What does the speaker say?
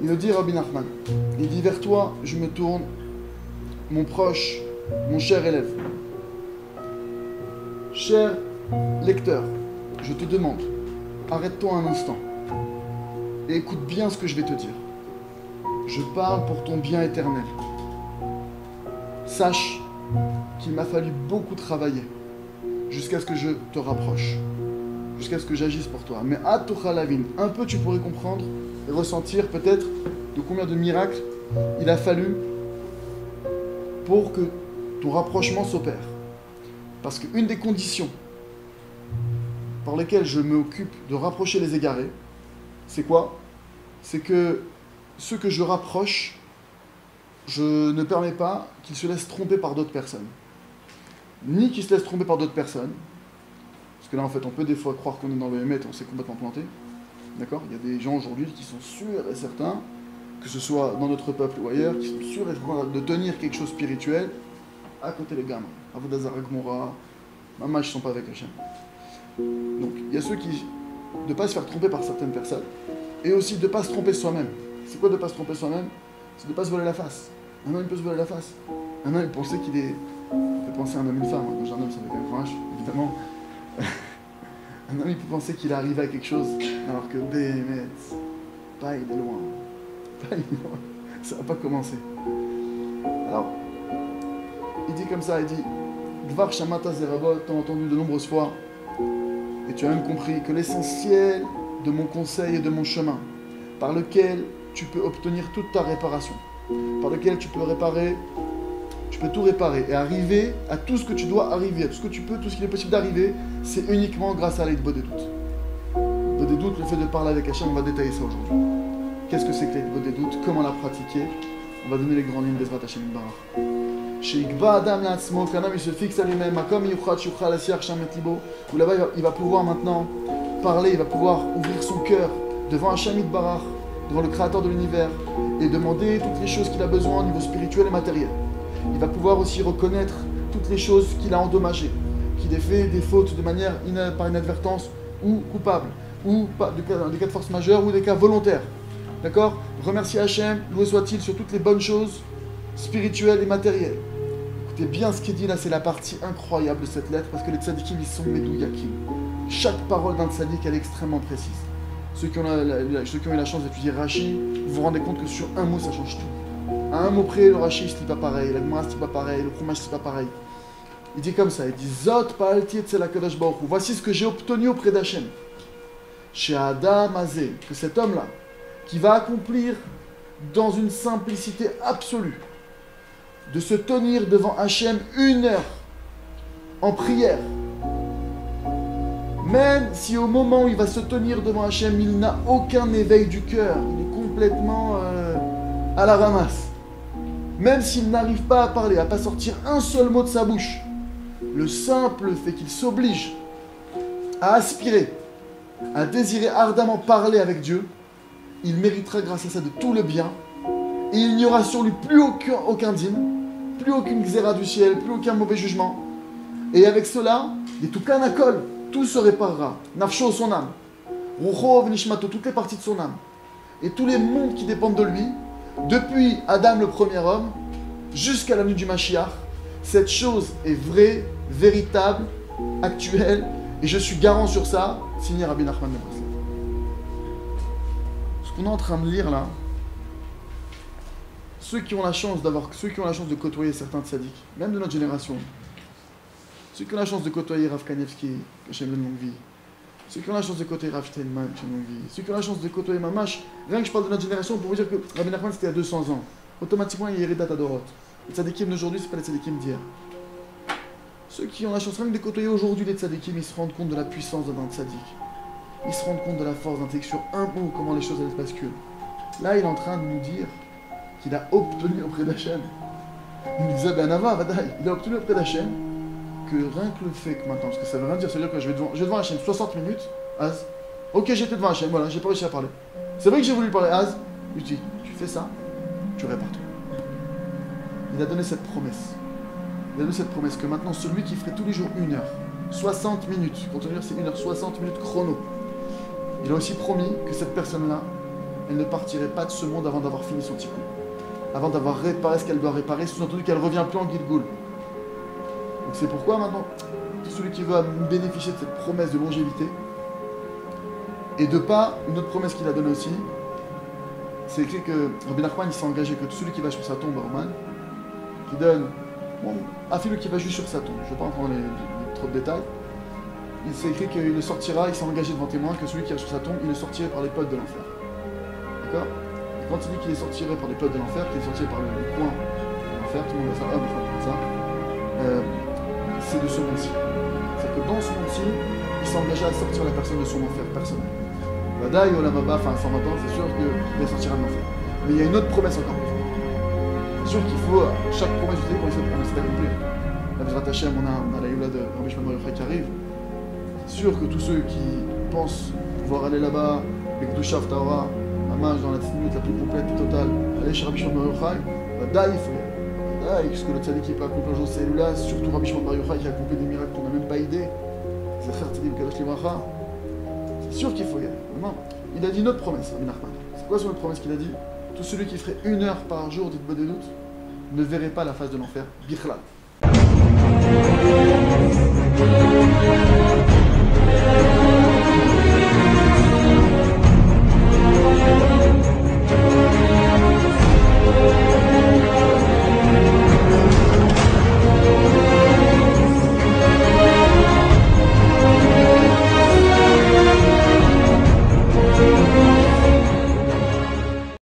Il nous dit Rabbi Nachman, il dit vers toi, je me tourne, mon proche, mon cher élève, cher lecteur, je te demande, arrête-toi un instant et écoute bien ce que je vais te dire. Je parle pour ton bien éternel. Sache qu'il m'a fallu beaucoup travailler jusqu'à ce que je te rapproche, jusqu'à ce que j'agisse pour toi. Mais à Tochalavin, un peu tu pourrais comprendre et ressentir peut-être de combien de miracles il a fallu pour que ton rapprochement s'opère. Parce qu'une des conditions par lesquelles je m'occupe de rapprocher les égarés, c'est quoi? C'est que ceux que je rapproche, je ne permets pas qu'ils se laissent tromper par d'autres personnes. Ni qu'ils se laissent tromper par d'autres personnes. Parce que là, en fait, on peut des fois croire qu'on est dans le Hémet et on s'est complètement planté. D'accord? Il y a des gens aujourd'hui qui sont sûrs et certains, que ce soit dans notre peuple ou ailleurs, qui sont sûrs et certains de tenir quelque chose de spirituel à côté des gamins. Avodah Gmora, Mamash, ils ne sont pas avec Hachem. Donc, il y a ceux qui, de ne pas se faire tromper par certaines personnes, et aussi de ne pas se tromper soi-même. C'est quoi de ne pas se tromper soi-même? C'est de ne pas se voler la face. Un homme, il peut se voler la face. Un homme, il pensait qu'il est... Il peut penser à un homme et une femme. Quand j'ai un homme, ça fait un grand H, évidemment. Un homme, il peut penser qu'il est arrivé à quelque chose, alors que Béhémet, pas il est loin. Pas il est loin. Ça va pas commencer. Alors, il dit comme ça, il dit Dvar Shamata Zerabot, t'as entendu de nombreuses fois, et tu as même compris que l'essentiel de mon conseil et de mon chemin, par lequel tu peux obtenir toute ta réparation, par lequel tu peux réparer, tu peux tout réparer et arriver à tout ce que tu dois arriver, à tout ce que tu peux, tout ce qu'il est possible d'arriver, c'est uniquement grâce à l'aide des doutes. Des doutes, le fait de parler avec Hachem, on va détailler ça aujourd'hui. Qu'est-ce que c'est que l'aide des doutes? Comment la pratiquer? On va donner les grandes lignes d'Ezrat Hachem Barach. Qu'un homme il se fixe à lui-même, où là-bas il va pouvoir maintenant parler, il va pouvoir ouvrir son cœur devant Hachem Barach, devant le Créateur de l'univers, et demander toutes les choses qu'il a besoin au niveau spirituel et matériel. Il va pouvoir aussi reconnaître toutes les choses qu'il a endommagées, qu'il a fait des fautes de manière par inadvertance ou coupable, ou des cas de force majeure ou des cas volontaires. D'accord? Remercier Hachem, loué soit-il sur toutes les bonnes choses spirituelles et matérielles. Écoutez bien ce qu'il dit là, c'est la partie incroyable de cette lettre, parce que les tzadikim, ils sont medouyakim. Chaque parole d'un tzadik, elle est extrêmement précise. Ceux qui ont eu la chance d'étudier Rashi, vous vous rendez compte que sur un mot, ça change tout. À un mot près, le Rashi, c'est pas pareil, la Gemara, c'est pas pareil, le Chumash, c'est pas pareil. Il dit comme ça, il dit Zot pa'alti etzel HaKadosh Baruch Hu. Voici ce que j'ai obtenu auprès d'Hachem. Chez Adam Azé, que cet homme-là, qui va accomplir dans une simplicité absolue, de se tenir devant Hachem 1 heure en prière, même si au moment où il va se tenir devant Hachem, il n'a aucun éveil du cœur, il est complètement à la ramasse, même s'il n'arrive pas à parler, à pas sortir un seul mot de sa bouche, le simple fait qu'il s'oblige à aspirer, à désirer ardemment parler avec Dieu, il méritera grâce à ça de tout le bien, et il n'y aura sur lui plus aucun dîme, plus aucune xéra du ciel, plus aucun mauvais jugement. Et avec cela, les toukanakol, tout se réparera. Nafsho, son âme. Rucho, vnishmato, toutes les parties de son âme. Et tous les mondes qui dépendent de lui, depuis Adam le premier homme, jusqu'à la venue du Mashiach, cette chose est vraie, véritable, actuelle, et je suis garant sur ça, signé Rabbi Nachman de Breslev. Ce qu'on est en train de lire là, ceux qui ont la chance de côtoyer certains tzaddik, même de notre génération, ceux qui ont la chance de côtoyer Rav Kanevski, que j'aime de longue vie, ceux qui ont la chance de côtoyer Rav Steinman, que j'aime de longue vie, ceux qui ont la chance de côtoyer Mamash, rien que je parle de notre génération pour vous dire que Rabbi Nachman c'était il y a 200 ans. Automatiquement il y a Yeridat Adorot. Les tzaddikim d'aujourd'hui, c'est pas les tzaddikim d'hier. Ceux qui ont la chance rien que de côtoyer aujourd'hui les tzaddikim, ils se rendent compte de la puissance d'un tzaddik. Ils se rendent compte de la force d'un tzaddik sur un mot, comment les choses elles basculent. Là il est en train de nous dire qu'il a obtenu auprès d'Hachem. Il nous disait, ben Nava, Vadaï, il a obtenu auprès d'Hachem que rien que le fait que maintenant, parce que ça veut rien dire, ça veut dire que je vais devant Hachem 60 minutes, Az, ok j'étais devant Hachem, voilà, j'ai pas réussi à parler. C'est vrai que j'ai voulu parler, Az, je dis, tu fais ça, tu répares tout. Il a donné cette promesse. Il a donné cette promesse que maintenant, celui qui ferait tous les jours 1 heure, 60 minutes, pour te dire c'est 1 heure, 60 minutes chrono, il a aussi promis que cette personne-là, elle ne partirait pas de ce monde avant d'avoir fini son tikkun. Avant d'avoir réparé ce qu'elle doit réparer, sous-entendu qu'elle revient plus en Gilgul. Donc c'est pourquoi maintenant, tout celui qui veut bénéficier de cette promesse de longévité, et de pas, une autre promesse qu'il a donnée aussi, c'est écrit que Rabbi Nachman il s'est engagé que tout celui qui va sur sa tombe, Roman, qui donne, bon, afin qui va juste sur sa tombe, je ne vais pas entrer dans trop de détails, il s'est écrit qu'il le sortira, il s'est engagé devant témoin que celui qui va sur sa tombe, il le sortirait par les potes de l'enfer. D'accord? Et quand il dit qu'il est sortiré par les potes de l'enfer, qu'il est sorti par le coin de l'enfer, tout le monde va faire, ah, mais il faut dire ça, c'est de ce monde-ci. C'est que dans ce monde-ci, il s'est engagé à sortir la personne de son enfer personnel. Vadaï, Olamaba, enfin 120 ans, c'est sûr qu'il sortira de l'enfer. Mais il y a une autre promesse encore plus forte. C'est sûr qu'il faut, chaque promesse, vous savez, quand cette promesse est accomplie. La Bezrat Hashem, on a la Youla de Rabbi Shimon Bar Yochai qui arrive. C'est sûr que tous ceux qui pensent pouvoir aller là-bas, avec Douchav Taora, un match dans la minute la plus complète et totale, aller chez Rabbi Shimon Bar Yochai, Vadaï, il faut y aller. Vadaï, puisque le tzaddik qui peut accomplir un jour ces là, surtout Rabbi Shimon Bar Yochai qui a accompli des miracles qu'on n'a même pas idée. C'est sûr qu'il faut y aller. Non. Il a dit une autre promesse, Rabbi Nachman. C'est quoi son autre promesse qu'il a dit? Tout celui qui ferait 1 heure par jour d'Itbod des doutes ne verrait pas la face de l'enfer. Bichlal.